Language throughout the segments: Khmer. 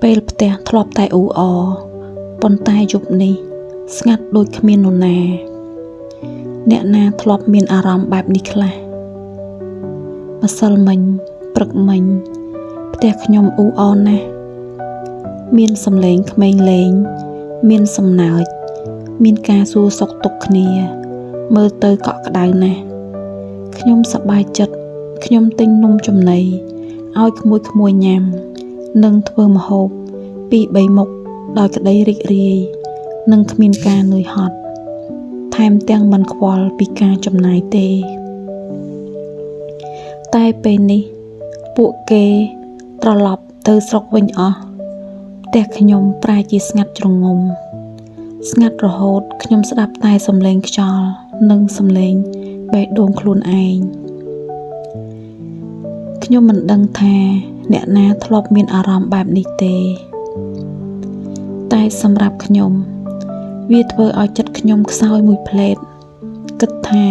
ពេលផ្ទះធ្លាប់តែអ៊ូអរប៉ុន្តែយប់នេះស្ងាត់ដូចគ្មាននរណាអ្នកណាធ្លាប់មានអារម្មណ៍បែបនេះខ្លះម្សិលមិញព្រឹកមិញផ្ទះខ្ញុំអ៊ូអរណាស់មានសំឡេងក្មេងលេងមានសំណើចមានការសួរសុខទុក្ខគ្នាមើលទៅកក់ក្ដៅណាស់ខ្ញុំសប្បាយចិត្តខ្ញុំទិញនំចំណីឲ្យក្មួយញ៉ាំនិងធ្វើម្ហូប2-3មុខដោយក្តីរីករាយនិងគ្មានការនឿយហត់ថែមទាំងមិនខ្វល់ពីការចំណាយទេតែពេលនេះពួកគេត្រឡប់ទៅស្រុកវិញអស់ផ្ទះខ្ញុំប្រែជាស្ងាត់ជ្រងំស្ងាត់រហូតខ្ញុំស្ដាប់តែសំឡេងខ្យល់និងសំឡេងបេះដូងខ្លួនឯងខ្ញុំមិនដឹងថាអ្នកណាធ្លាប់មានអារម្មណ៍បែបនេះទេតែសម្រាប់ខ្ញុំវាធ្វើឲ្យចិត្តខ្ញុំខ្សោយមួយភ្លែតគិតថា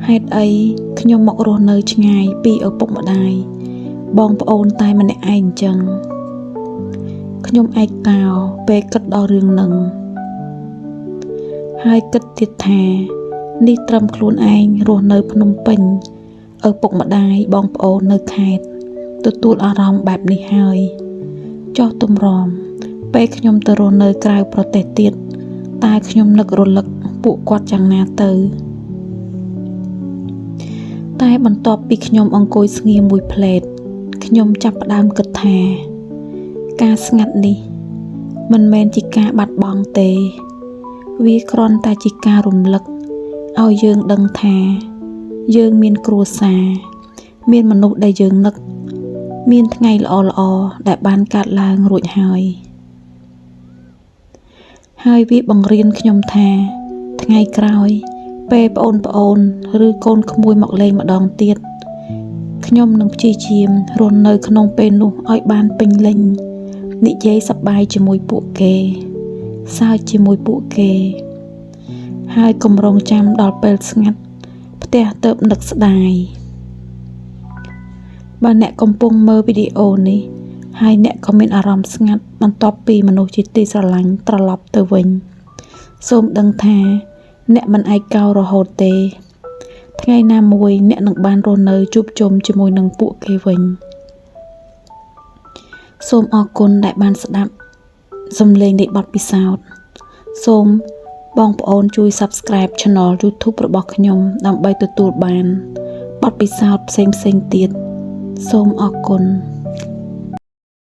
ហេតុអីខ្ញុំមករស់នៅឆ្ងាយពីឪពុកម្ដាយបងប្អូនតែម្នាក់ឯងអញ្ចឹងខ្ញុំឯកោពេលគិតដល់រឿងនឹងហើយគិតទៀតថានេះត្រឹមខ្លួនឯងរស់នៅភ្នំពេញឪពុកម្ដាយបងប្អូននៅខេត្តទទួលអារម្មណ៍បែបនេះហើយចោះទម្រាំពេលខ្ញុំទៅរស់នៅក្រៅប្រទេសទៀតតើខ្ញុំនឹករលឹកពួកគាត់យ៉ាងណាទៅតែបន្ទាប់ពីខ្ញុំអង្គុយស្ងៀមមួយភ្លែតខ្ញុំចាប់ផ្ដើមគិតថាការស្ងាត់នេះមិនមែនជាការបាត់បង់ទេវាគ្រាន់តែជាការរំលឹកឲ្យយើងដឹងថាយើងមានគ្រួសារមានមនុស្សដែលយើងនឹកមានថ្ងៃល្អៗដែលបានកើតឡើងរួចហើយវាបង្រៀនខ្ញុំថាថ្ងៃក្រោយពេលប្អូនឬកូនក្មួយមកលេងម្ដងទៀតខ្ញុំនឹងព្យាយាមរស់នៅក្នុងពេលនោះឲ្យបានពេញលេញនិយាយសប្បាយជាមួយពួកគេសើចជាមួយពួកគេហើយកុំរងចាំដល់ពេលស្ងាត់ផ្ទះទៅនឹកស្ដាយបើអ្នកកំពុងមើលវីដេអូនេះហើយអ្នកក៏មានអារម្មណ៍ស្ងាត់បន្ទាប់ពីមនុស្សជាទីស្រឡាញ់ត្រឡប់ទៅវិញសូមដឹងថាអ្នកមិនឯកោរហូតទេថ្ងៃណាមួយអ្នកនឹងបានរស់នៅជួបជុំជាមួយនឹងពួកគេវិញសូមអរគុណដែលបានស្ដាប់សំឡេងនៃបទពិសោធន៍សូមបងប្អូនជួយ Subscribe Channel YouTube របស់ខ្ញុំដើម្បីទទួលបានបទពិសោធន៍ផ្សេងៗទៀតសូមអរគុណ